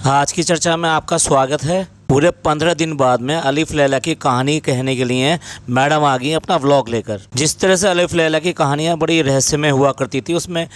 आज की चर्चा में आपका स्वागत है। पूरे 15 दिन बाद में अलिफ लैला की कहानी कहने के लिए मैडम आ गई अपना व्लॉग लेकर। जिस तरह से अलिफ लैला की कहानियाँ बड़ी रहस्यमय हुआ करती थी, उसमें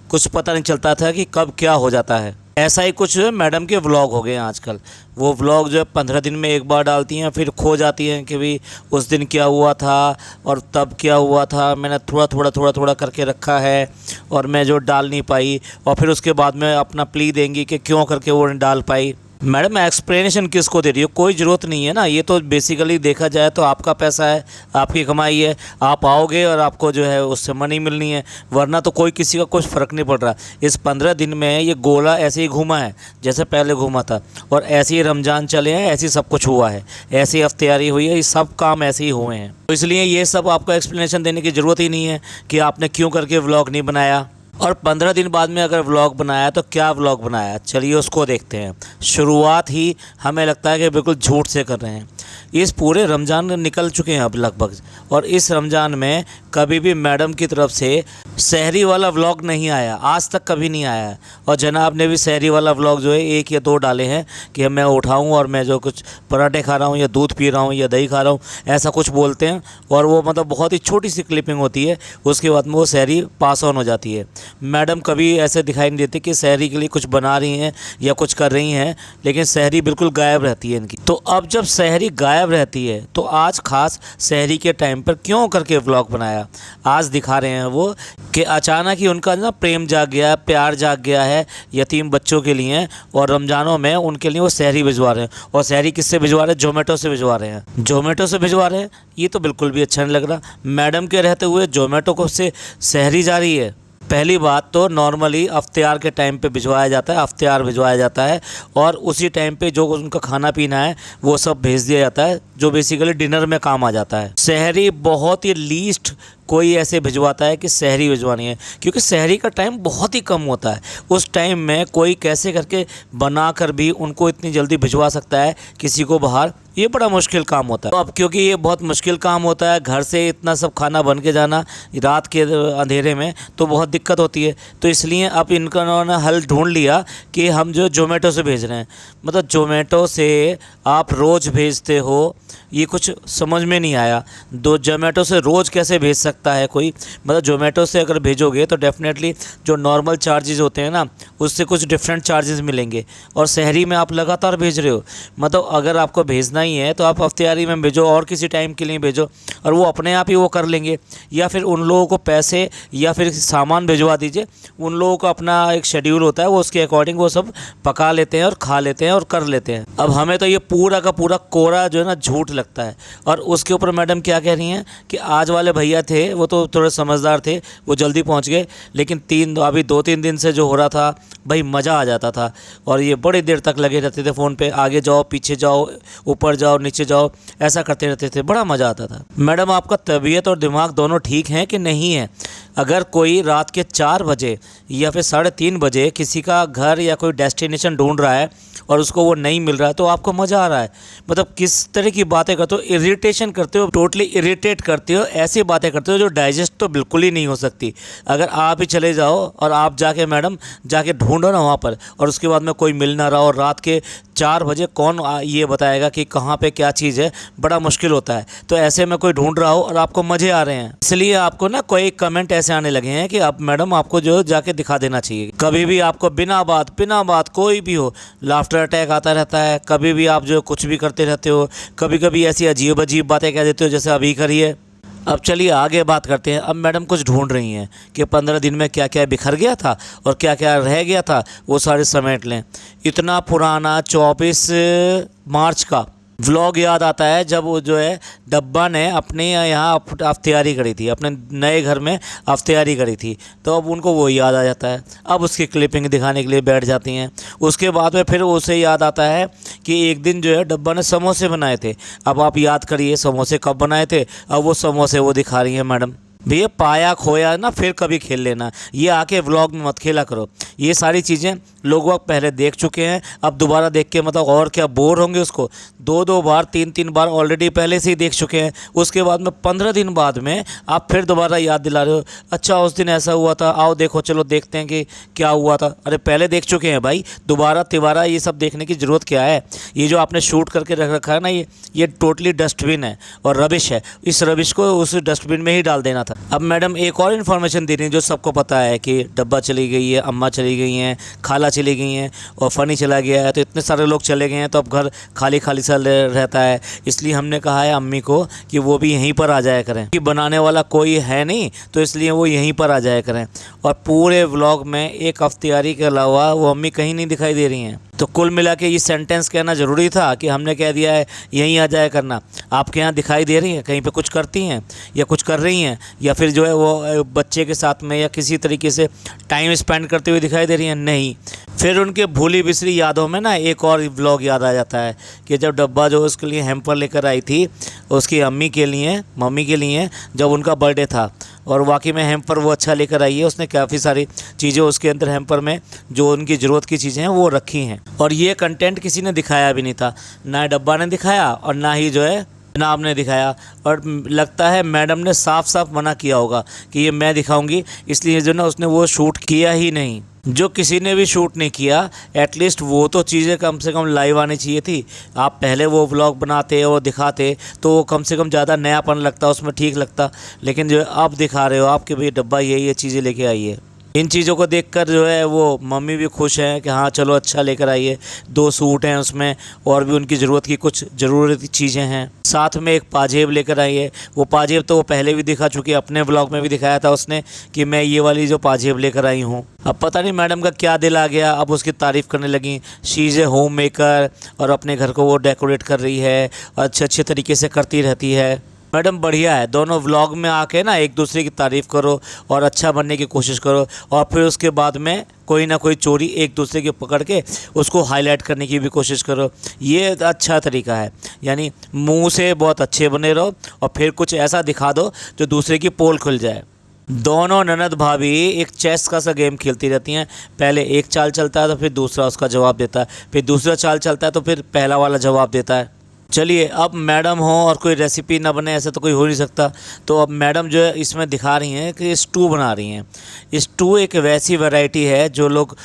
कुछ पता नहीं चलता था कि कब क्या हो जाता है। ऐसा ही कुछ मैडम के व्लॉग हो गए हैं आजकल। वो व्लॉग जो है 15 दिन में एक बार डालती हैं, फिर खो जाती हैं कि भाई उस दिन क्या हुआ था और तब क्या हुआ था, मैंने थोड़ा करके रखा है और मैं जो डाल नहीं पाई, और फिर उसके बाद में अपना प्ली देंगी कि क्यों करके वो नहीं डाल पाई। मैडम एक्सप्लेनेशन किसको दे रही हो, कोई ज़रूरत नहीं है ना। ये तो बेसिकली देखा जाए तो आपका पैसा है, आपकी कमाई है, आप आओगे और आपको जो है उससे मनी मिलनी है, वरना तो कोई किसी का कुछ फ़र्क नहीं पड़ रहा। इस 15 दिन में ये गोला ऐसे ही घूमा है जैसे पहले घूमा था, और ऐसे ही रमज़ान चले हैं, ऐसे ही सब कुछ हुआ है, ऐसी अफ्तियारी हुई है, ये सब काम ऐसे ही हुए हैं। तो इसलिए ये सब आपको एक्सप्लेनेशन देने की ज़रूरत ही नहीं है कि आपने क्यों करके व्लॉग नहीं बनाया। और 15 दिन बाद में अगर व्लॉग बनाया तो क्या व्लॉग बनाया, चलिए उसको देखते हैं। शुरुआत ही हमें लगता है कि बिल्कुल झूठ से कर रहे हैं। इस पूरे रमज़ान निकल चुके हैं अब लगभग, और इस रमज़ान में कभी भी मैडम की तरफ से सहरी वाला व्लॉग नहीं आया, आज तक कभी नहीं आया है। और जनाब ने भी सहरी वाला व्लॉग जो है 1 या 2 डाले हैं कि मैं उठाऊँ और मैं जो कुछ पराठे खा रहा हूँ या दूध पी रहा हूँ या दही खा रहा हूँ, ऐसा कुछ बोलते हैं। और वो मतलब बहुत ही छोटी सी क्लिपिंग होती है, उसके बाद में वो सहरी पास ऑन हो जाती है। मैडम कभी ऐसे दिखाई नहीं देती कि सहरी के लिए कुछ बना रही हैं या कुछ कर रही हैं, लेकिन सहरी बिल्कुल गायब रहती है इनकी। तो अब जब सहरी गायब रहती है तो आज ख़ास सहरी के टाइम पर क्यों करके व्लॉग बनाया। आज दिखा रहे हैं वो कि अचानक ही उनका ना प्रेम जाग गया, प्यार जाग गया है यतीम बच्चों के लिए, और रमज़ानों में उनके लिए वो सहरी भिजवा रहे हैं। और सहरी किससे भिजवा रहे हैं? जोमेटो से भिजवा रहे हैं। जोमेटो से भिजवा रहे हैं, ये तो बिल्कुल भी अच्छा नहीं लग रहा। मैडम के रहते हुए जोमेटो को से सहरी जा रही है। पहली बात तो नॉर्मली अफ्तियार के टाइम पे भिजवाया जाता है, अफ्तियार भिजवाया जाता है, और उसी टाइम पे जो उनका खाना पीना है वो सब भेज दिया जाता है, जो बेसिकली डिनर में काम आ जाता है। सहरी बहुत ही लीस्ट कोई ऐसे भिजवाता है कि सहरी भिजवानी है, क्योंकि सहरी का टाइम बहुत ही कम होता है। उस टाइम में कोई कैसे करके बना कर भी उनको इतनी जल्दी भिजवा सकता है किसी को बाहर, ये बड़ा मुश्किल काम होता है। तो अब क्योंकि ये बहुत मुश्किल काम होता है, घर से इतना सब खाना बन के जाना रात के अंधेरे में, तो बहुत दिक्कत होती है। तो इसलिए अब इन्होंने हल ढूंढ लिया कि हम जो जोमेटो से भेज रहे हैं। मतलब जोमेटो से आप रोज़ भेजते हो, ये कुछ समझ में नहीं आया। जोमेटो से रोज़ कैसे भेज सकता है कोई। मतलब जोमेटो से अगर भेजोगे तो डेफिनेटली जो नॉर्मल चार्जेस होते हैं ना, उससे कुछ डिफरेंट चार्जेस मिलेंगे, और सहरी में आप लगातार भेज रहे हो। मतलब अगर आपको भेजना ही है तो आप अफ्तियारी में भेजो और किसी टाइम के लिए भेजो, और वो अपने आप ही वो कर लेंगे। या फिर उन लोगों को पैसे या फिर सामान भिजवा दीजिए, उन लोगों का अपना एक शेड्यूल होता है, वो उसके अकॉर्डिंग वो सब पका लेते हैं और खा लेते हैं और कर लेते हैं। अब हमें तो ये पूरा का पूरा कोरा जो है ना झूठ लगता है। और उसके ऊपर मैडम क्या कह रही हैं कि आज वाले भैया थे वो तो थोड़े समझदार थे, वो जल्दी पहुंच गए, लेकिन अभी 2-3 दिन से जो हो रहा था भाई मज़ा आ जाता था। और ये बड़ी देर तक लगे रहते थे फ़ोन पे, आगे जाओ पीछे जाओ, ऊपर जाओ नीचे जाओ, ऐसा करते रहते थे, बड़ा मज़ा आता था। मैडम आपका तबीयत और दिमाग दोनों ठीक हैं कि नहीं है? अगर कोई रात के 4 बजे या फिर 3:30 बजे किसी का घर या कोई डेस्टिनेशन ढूंढ रहा है और उसको वो नहीं मिल रहा है, तो आपको मज़ा आ रहा है। मतलब किस तरह की बातें करते हो, इरिटेशन करते हो, टोटली इरिटेट करते हो, ऐसी बातें करते हो जो डाइजेस्ट तो बिल्कुल ही नहीं हो सकती। अगर आप ही चले जाओ और आप जाके मैडम जाके ढूंढो ना वहाँ पर, और उसके बाद में कोई मिल ना रहा, और रात के 4 बजे कौन ये बताएगा कि कहाँ पे क्या चीज़ है, बड़ा मुश्किल होता है। तो ऐसे में कोई ढूंढ रहा हो और आपको मज़े आ रहे हैं, इसलिए आपको ना कोई कमेंट ऐसे आने लगे हैं कि अब मैडम आपको जो जाके दिखा देना चाहिए। कभी भी आपको बिना बात कोई भी हो लाफ्टर अटैक आता रहता है, कभी भी आप जो कुछ भी करते रहते हो, कभी कभी ऐसी अजीब बातें कह देते हो जैसे अभी करिए। अब चलिए आगे बात करते हैं। अब मैडम कुछ ढूंढ रही हैं कि 15 दिन में क्या क्या बिखर गया था और क्या क्या रह गया था, वो सारे समेट लें। इतना पुराना 24 मार्च का व्लॉग याद आता है जब वो जो है डब्बा ने अपने यहाँ अफ्तियारी करी थी, अपने नए घर में अफ्तियारी करी थी, तो अब उनको वो याद आ जाता है। अब उसकी क्लिपिंग दिखाने के लिए बैठ जाती हैं। उसके बाद में फिर उसे याद आता है कि एक दिन जो है डब्बा ने समोसे बनाए थे। अब आप याद करिए समोसे कब बनाए थे, अब वो समोसे वो दिखा रही हैं मैडम। भैया पाया खोया ना फिर कभी खेल लेना, ये आके व्लॉग में मत खेला करो। ये सारी चीज़ें लोग वह पहले देख चुके हैं, अब दोबारा देख के मतलब और क्या बोर होंगे उसको। 2-2 बार 3-3 बार ऑलरेडी पहले से ही देख चुके हैं, उसके बाद में 15 दिन बाद में आप फिर दोबारा याद दिला रहे हो, अच्छा उस दिन ऐसा हुआ था, आओ देखो चलो देखते हैं कि क्या हुआ था। अरे पहले देख चुके हैं भाई, दोबारा तिबारा ये सब देखने की ज़रूरत क्या है। ये जो आपने शूट करके रख रखा है ना, ये टोटली डस्टबिन है और रबिश है, इस रबिश को उस डस्टबिन में ही डाल देना था। अब मैडम एक और इन्फॉर्मेशन दे रही है जो सबको पता है कि डब्बा चली गई है, अम्मा चली गई हैं, खाला चली गई हैं और फ़नी चला गया है, तो इतने सारे लोग चले गए हैं तो अब घर खाली खाली सा रहता है। इसलिए हमने कहा है अम्मी को कि वो भी यहीं पर आ जाया करें, कि बनाने वाला कोई है नहीं तो इसलिए वो यहीं पर आ जाया करें। और पूरे व्लॉग में एक अफ्तियारी के अलावा वो अम्मी कहीं नहीं दिखाई दे रही हैं। तो कुल मिला के ये सेंटेंस कहना ज़रूरी था कि हमने कह दिया है यहीं आ जाया करना। आपके यहाँ दिखाई दे रही हैं, कहीं पे कुछ करती हैं या कुछ कर रही हैं, या फिर जो है वो बच्चे के साथ में या किसी तरीके से टाइम स्पेंड करते हुए दिखाई दे रही हैं? नहीं। फिर उनके भूली बिसरी यादों में ना एक और व्लॉग याद आ जाता है कि जब डब्बा जो उसके लिए हैम्पर लेकर आई थी उसकी अम्मी के लिए, मम्मी के लिए, जब उनका बर्थडे था, और वाकई में हैम्पर वो अच्छा लेकर आई है। उसने काफ़ी सारी चीज़ें उसके अंदर हैम्पर में जो उनकी ज़रूरत की चीज़ें हैं वो रखी हैं, और ये कंटेंट किसी ने दिखाया भी नहीं था, ना डब्बा ने दिखाया और ना ही जो है जनाब ने दिखाया। और लगता है मैडम ने साफ साफ मना किया होगा कि ये मैं दिखाऊंगी, इसलिए जो ना उसने वो शूट किया ही नहीं। जो किसी ने भी शूट नहीं किया, एटलीस्ट वो तो चीज़ें कम से कम लाइव आनी चाहिए थी। आप पहले वो व्लॉग बनाते और दिखाते तो वो कम से कम ज़्यादा नयापन लगता, उसमें ठीक लगता। लेकिन जो आप दिखा रहे हो आपके भाई डब्बा ये चीज़ें लेके आई है, इन चीज़ों को देखकर जो है वो मम्मी भी खुश हैं कि हाँ चलो अच्छा लेकर आइए। 2 सूट हैं उसमें, और भी उनकी ज़रूरत की कुछ ज़रूरती चीज़ें हैं। साथ में एक पाजेब लेकर आई है। वो पाजेब तो वो पहले भी दिखा चुकी है, अपने ब्लॉग में भी दिखाया था उसने कि मैं ये वाली जो पाजेब लेकर आई हूँ। अब पता नहीं मैडम का क्या दिल आ गया, अब उसकी तारीफ़ करने लगी। She is a home maker, और अपने घर को वो डेकोरेट कर रही है और अच्छे तरीके से करती रहती है। मैडम बढ़िया है, दोनों व्लॉग में आके ना एक दूसरे की तारीफ़ करो और अच्छा बनने की कोशिश करो, और फिर उसके बाद में कोई ना कोई चोरी एक दूसरे की पकड़ के उसको हाईलाइट करने की भी कोशिश करो। ये अच्छा तरीका है, यानी मुंह से बहुत अच्छे बने रहो और फिर कुछ ऐसा दिखा दो जो दूसरे की पोल खुल जाए। दोनों ननद भाभी एक चेस का सा गेम खेलती रहती हैं। पहले एक चाल चलता है तो फिर दूसरा उसका जवाब देता है, फिर दूसरा चाल चलता है तो फिर पहला वाला जवाब देता है। चलिए, अब मैडम हो और कोई रेसिपी ना बने ऐसा तो कोई हो नहीं सकता। तो अब मैडम जो है इसमें दिखा रही हैं कि स्टू बना रही हैं। स्टू एक वैसी वैरायटी है जो लोग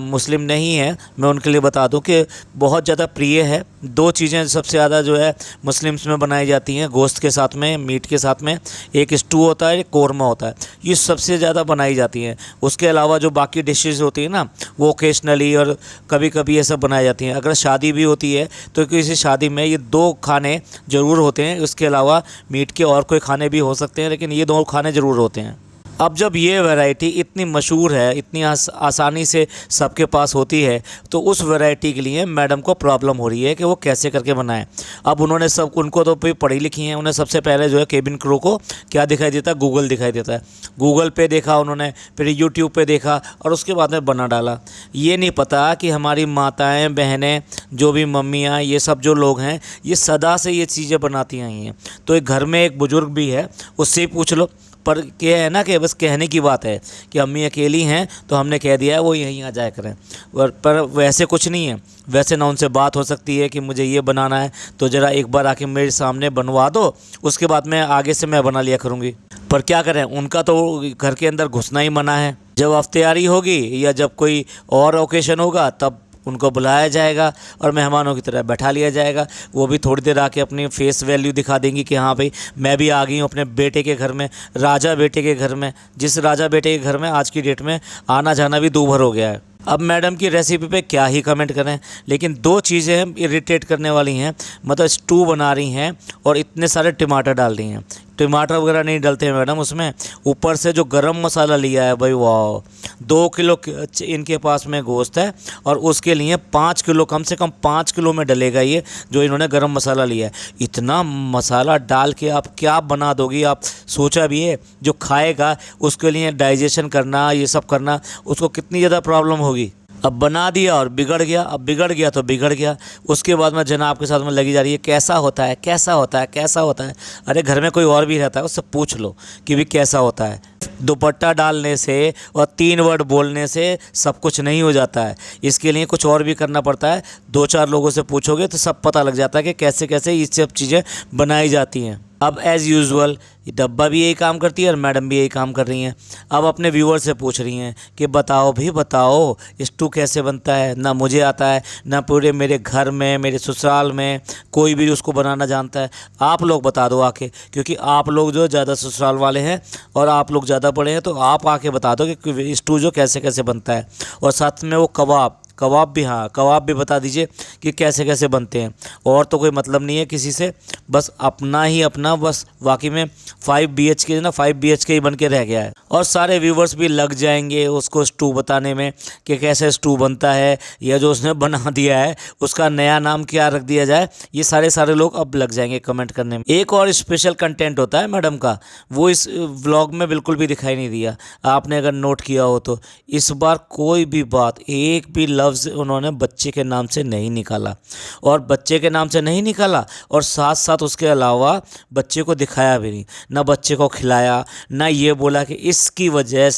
मुस्लिम नहीं हैं, मैं उनके लिए बता दूं कि बहुत ज़्यादा प्रिय है। 2 चीज़ें सबसे ज़्यादा जो है मुस्लिम्स में बनाई जाती हैं, गोश्त के साथ में, मीट के साथ में। एक स्टू होता है, एक कौरमा होता है, ये सबसे ज़्यादा बनाई जाती हैं। उसके अलावा जो बाकी डिशेज़ होती हैं ना, वो ओकेशनली और कभी कभी ये सब बनाई जाती हैं। अगर शादी भी होती है तो किसी शादी में ये 2 खाने ज़रूर होते हैं। उसके अलावा मीट के और कोई खाने भी हो सकते हैं, लेकिन ये 2 खाने ज़रूर होते हैं। अब जब ये वैरायटी इतनी मशहूर है, इतनी आसानी से सबके पास होती है, तो उस वैरायटी के लिए मैडम को प्रॉब्लम हो रही है कि वो कैसे करके बनाएं। अब उन्होंने सब, उनको तो भी पढ़ी लिखी हैं, उन्हें सबसे पहले जो है केबिन क्रू को क्या दिखाई देता है, गूगल दिखाई देता है। गूगल पे देखा उन्होंने, फिर यूट्यूब पे देखा और उसके बाद में बना डाला। ये नहीं पता कि हमारी माताएँ, बहनें, जो भी मम्मियाँ, ये सब जो लोग हैं, ये सदा से ये चीज़ें बनाती आई हैं। तो एक घर में एक बुज़ुर्ग भी है, उससे ही पूछ लो। पर क्या है ना कि बस कहने की बात है कि अम्मी अकेली हैं तो हमने कह दिया है वो यहीं आ जाया करें। पर वैसे कुछ नहीं है। वैसे ना उनसे बात हो सकती है कि मुझे ये बनाना है तो ज़रा एक बार आके मेरे सामने बनवा दो, उसके बाद मैं आगे से मैं बना लिया करूँगी। पर क्या करें, उनका तो घर के अंदर घुसना ही मना है। जब अफ्तियारी होगी या जब कोई और ओकेशन होगा तब उनको बुलाया जाएगा और मेहमानों की तरह बैठा लिया जाएगा। वो भी थोड़ी देर आके अपनी फेस वैल्यू दिखा देंगी कि हाँ भाई मैं भी आ गई हूँ अपने बेटे के घर में, राजा बेटे के घर में। जिस राजा बेटे के घर में आज की डेट में आना जाना भी दूभर हो गया है। अब मैडम की रेसिपी पे क्या ही कमेंट करें, लेकिन 2 चीज़ें इरिटेट करने वाली हैं। मतलब स्टू बना रही हैं और इतने सारे टमाटर डाल रही हैं। टमाटर वगैरह नहीं डालते हैं मैडम उसमें। ऊपर से जो गरम मसाला लिया है भाई, वाह, 2 किलो इनके पास में गोश्त है और उसके लिए 5 किलो, कम से कम 5 किलो में डलेगा ये जो इन्होंने गरम मसाला लिया है। इतना मसाला डाल के आप क्या बना दोगी? आप सोचा भी है जो खाएगा उसके लिए डाइजेशन करना, ये सब करना, उसको कितनी ज़्यादा प्रॉब्लम होगी। अब बना दिया और बिगड़ गया। अब बिगड़ गया तो बिगड़ गया। उसके बाद में जनाब के साथ में लगी जा रही है कैसा होता है, कैसा होता है, कैसा होता है। अरे घर में कोई और भी रहता है, उससे पूछ लो कि भी कैसा होता है। दुपट्टा डालने से और 3 वर्ड बोलने से सब कुछ नहीं हो जाता है। इसके लिए कुछ और भी करना पड़ता है। 2-4 लोगों से पूछोगे तो सब पता लग जाता है कि कैसे कैसे ये सब चीज़ें बनाई जाती हैं। अब एज़ यूजुअल डब्बा भी यही काम करती है और मैडम भी यही काम कर रही हैं। अब अपने व्यूअर से पूछ रही हैं कि बताओ भी बताओ स्टू कैसे बनता है। ना मुझे आता है, ना पूरे मेरे घर में, मेरे ससुराल में कोई भी उसको बनाना जानता है। आप लोग बता दो आके, क्योंकि आप लोग जो ज़्यादा ससुराल वाले हैं और आप लोग ज़्यादा बड़े हैं, तो आप आके बता दो कि स्टू जो कैसे कैसे बनता है। और साथ में वो कबाब भी, हाँ कबाब भी बता दीजिए कि कैसे कैसे बनते हैं। और तो कोई मतलब नहीं है किसी से, बस अपना ही अपना, बस वाकई में 5 BHK ना 5 BHK ही बन के रह गया है। और सारे व्यूवर्स भी लग जाएंगे उसको स्टू बताने में कि कैसे स्टू बनता है, या जो उसने बना दिया है उसका नया नाम क्या रख दिया जाए। ये सारे लोग अब लग जाएंगे कमेंट करने में। एक और स्पेशल कंटेंट होता है मैडम का, वो इस व्लॉग में बिल्कुल भी दिखाई नहीं दिया। आपने अगर नोट किया हो तो इस बार कोई भी बात, एक भी लफ्ज़ उन्होंने बच्चे के नाम से नहीं निकाला। और बच्चे के नाम से नहीं निकाला और साथ साथ उसके अलावा बच्चे को दिखाया भी नहीं, ना बच्चे को खिलाया, ना ये बोला कि इसकी वजह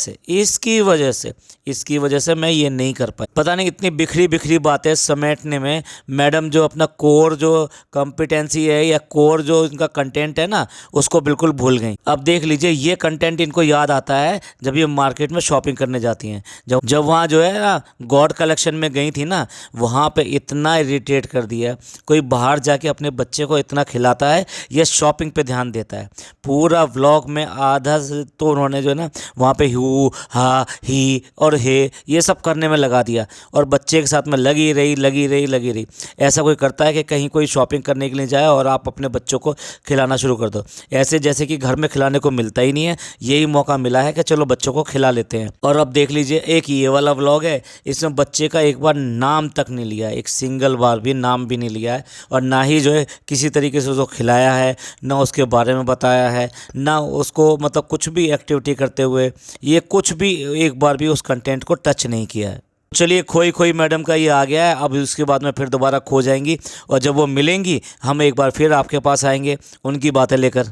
से मैं ये नहीं कर पाई। पता नहीं इतनी बिखरी बिखरी बातें समेटने में मैडम जो अपना कोर जो कॉम्पिटेंसी है या कोर जो इनका कंटेंट है ना, उसको बिल्कुल भूल गई। अब देख लीजिए, ये कंटेंट इनको याद आता है जब ये मार्केट में शॉपिंग करने जाती हैं। जब वहाँ जो है ना गॉड कलेक्शन में गई थी ना, वहाँ पे इतना इरिटेट कर दिया। कोई बाहर जाके अपने बच्चे को इतना खिलाता है या शॉपिंग पे ध्यान देता है। पूरा व्लॉग में आधा से तो उन्होंने जो है ना वहाँ पे हु हा ही और हे ये सब करने में लगा दिया, और बच्चे के साथ में लगी रही। ऐसा कोई करता है कि कहीं कोई शॉपिंग करने के लिए जाए और आप अपने बच्चों को खिलाना शुरू कर दो, ऐसे जैसे कि घर में खिलाने को मिलता ही नहीं है। यही मौका मिला है कि चलो बच्चों को खिला लेते हैं। और अब देख लीजिए, एक ये वाला व्लॉग है, इसमें बच्चे का एक बार नाम तक नहीं लिया है, एक सिंगल बार भी नाम भी नहीं लिया है, और ना ही जो है किसी तरीके से उसको खिलाया है, ना उसके बारे में बताया है, ना उसको मतलब कुछ भी एक्टिविटी करते हुए ये कुछ भी एक बार भी उस कंटेंट को टच नहीं किया है। चलिए, खोई मैडम का ये आ गया है। अब उसके बाद में फिर दोबारा खो जाएंगी, और जब वो मिलेंगी हम एक बार फिर आपके पास आएंगे उनकी बातें लेकर।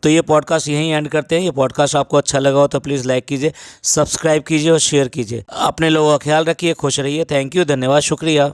तो ये पॉडकास्ट यहीं एंड करते हैं। ये पॉडकास्ट आपको अच्छा लगा हो तो प्लीज़ लाइक कीजिए, सब्सक्राइब कीजिए और शेयर कीजिए। अपने लोगों का ख्याल रखिए, खुश रहिए। थैंक यू, धन्यवाद, शुक्रिया।